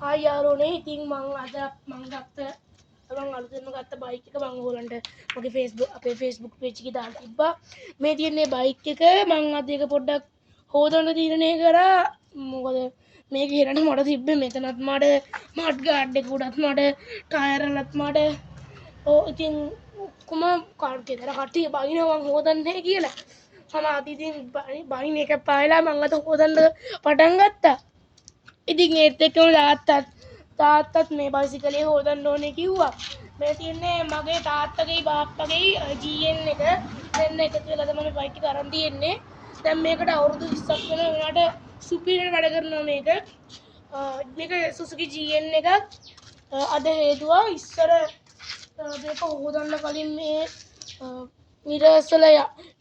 ආ යාළුවනේ ඉතින් මං ගත්ත අලුතෙන්ම ගත්ත බයික් එක මං ඕගලන්ට මගේ අපේ Facebook page එකේ දාලා තිබ්බා. මේ තියෙන්නේ බයික් එක මං අද ඒක පොඩ්ඩක් හොදන්න තීරණය කරා. මොකද මේක හිරන්න මට තිබ්බේ මෙතනත් මඩ ගාඩ් එක උඩත් මඩ ටයර් වලත් මඩ. ඉතින් ඔක්කොම ගෙදර කට්ටිය බයිනවා මං හොදන්නේ කියලා. මම අද ඉතින් බයින් එක පායලා මං අද හොදන්න පටන් ගත්තා. ඉතින් ඒත් එක්කම තාත්තත් මේ බයිසිකලේ හොදන්න ඕනේ කිව්වා. මේ තියන්නේ මගේ තාත්තගේ බාප්පගේ GN එක දෙන්න එකතු වෙලා තමයි බයික් එක අරන් තියෙන්නේ. දැන් මේකට අවුරුදු 20ක් වෙන උනාට සුපිරියට වැඩ කරනවා මේක. මේක Suzuki GN එකක්. අද හේතුවා ඉස්සර මේක හොදන්න කලින් මේ නිරසල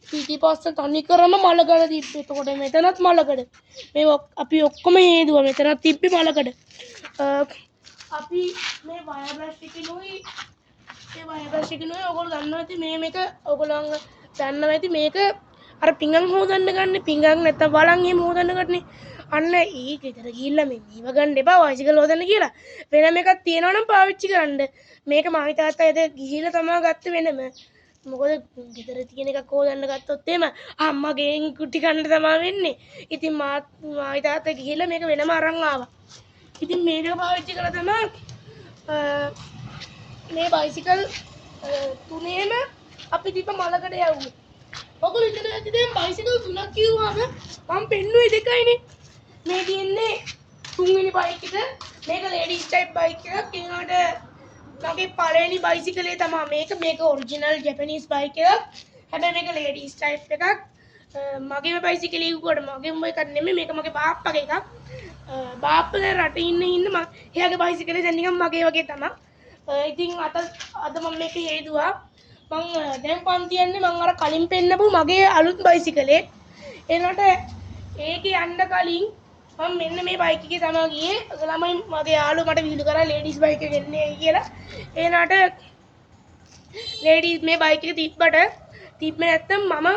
පිටිපස්ස තනිකරම මලකඩ තිබ්බේ. එතකොට මෙතනත් මලකඩ. මේ අපි ඔක්කොම හේදුවා මෙතනත් තිබ්බේ මලකඩ. අපි මේ වයර් බ්‍රෂ් එකකිනුයි ඔයගොල්ලෝ දන්නවා ඇති මේක ඔයගොල්ලෝ දන්නවා ඇති මේක අර පිංගම් හොදන්න ගන්න පිංගම් නැත්තම් වලන් එහෙම හොදන්න ගන්නේ. අන්න ඊ ගෙදර ගිහිල්ලා මේව ගන්න එපා බයිසිකල් හොදන්න කියලා. වෙනම එකක් තියෙනවා නම් පාවිච්චි කරන්න. මේක මම තාත්තා එද ගිහිල්ලා තමයි ගත්තේ වෙනම. මොකද ගෙදර තියෙන එකක් හොදන්න ගත්තොත් එහෙම අම්මගෙන් කුටි කන්න තමයි වෙන්නේ. ඉතින් මායි තාත්තා ගිහිල්ලා මේක වෙනම අරන් ආවා. ඉතින් මේක පාවිච්චි කරලා තමයි මේ බයිසිකල් තුනේම අපි තිබ්බ මලකඩ යවුවේ. ඔයගොල්ලෝ ඉතින් ඇති දැන් බයිසිකල් තුනක් කිව්වම මම පෙන්නුවේ දෙකයිනේ. මේ තියෙන්නේ තුන්වෙනි බයික් එක. මේක ලේඩීස් ටයිප් බයික් එකක්. ඒකට මගේ පළවෙනි බයිසිකලේ තමයි මේක ඔරිජිනල් ජැපනීස් බයික් එකක්. හැබැයි මේක ලේඩීස් ටයිප් එකක්. මගේම බයිසිකලේ උඩ මගේම එකක් නෙමෙයි මේක මගේ බාප්පගේ එකක්. බාප්පගේ රටේ ඉන්න එයාගේ බයිසිකලේ දැන් නිකන් මගේ වගේ තමයි. ඉතින් අද මම මේක හේදුවා. මං දැන් පන්ති යන්නේ මං අර කලින් පෙන්නපු මගේ අලුත් බයිසිකලේ. එනකොට ඒකේ යන්න කලින් මම මෙන්න මේ බයික් එකේ තමයි ගියේ. ළමයි මගේ යාළුවා මට වීඩියෝ කරා ලේඩීස් බයික් එක ගෙන්නේ කියලා. එනකොට ලේඩීස් මේ බයික් එක තිබ්බේ නැත්තම් මම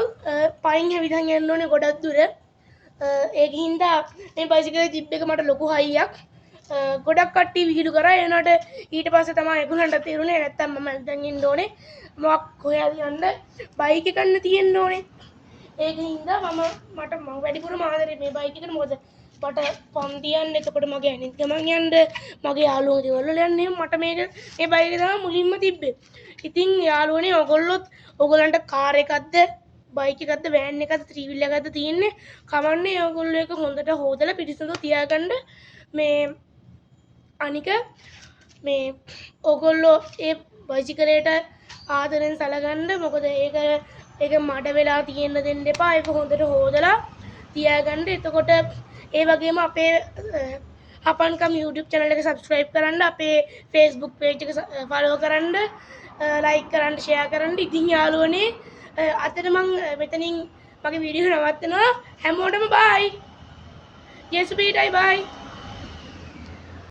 පයින් හැවිදන් යන්න ඕනේ ගොඩක් දුර. ඒකින්ද මේ බයිසිකලේ තිබ්බ එක මට ලොකු හයියක්. ගොඩක් කට්ටිය විහිළු කරා. එනකොට ඊට පස්සේ තමයි ඒගොල්ලන්ට තේරුනේ නැත්තම් මම දැන් ඉන්න ඕනේ මොකක් හොයලා යන්න බයික් එක ගන්න තියෙන්න ඕනේ. ඒකින්ද මට වැඩිපුරම ආදරේ මේ බයික් එකට. මොකද මට පන්ති යන්න එතකොට මගේ අනිත් ගමන් යන්න මගේ යාළුවෝ දේවල් වල යන්න මට මේ බයික් එක තමයි මුලින්ම තිබ්බේ. ඉතින් යාළුවනේ ඔයගොල්ලන්ට කාර් එකක්ද බයික් එකක්ද වෑන් එකක්ද ත්‍රී වීල් එකක්ද තියෙන්නේ කමන්නේ ඔයගොල්ලෝ එක හොඳට හොදලා පිටිසඳ තියාගන්න. මේ අනික මේ ඔයගොල්ලෝ ඒ බයිසිකලයට ආදරෙන් සලකන්න. මොකද ඒක මඩ වෙලා තියෙන්න දෙන්න එපා. ඒක හොඳට හොදලා තියාගන්න. එතකොට ඒ වගේම අපේ හපන්කම් YouTube channel එක subscribe කරන්න. අපේ Facebook page එක follow කරන්න. like කරන්න share කරන්න. ඉතින් යාළුවනේ අතට මම මෙතනින් මගේ වීඩියෝ නවත්තනවා. හැමෝටම bye. ජේසුපීටයි bye.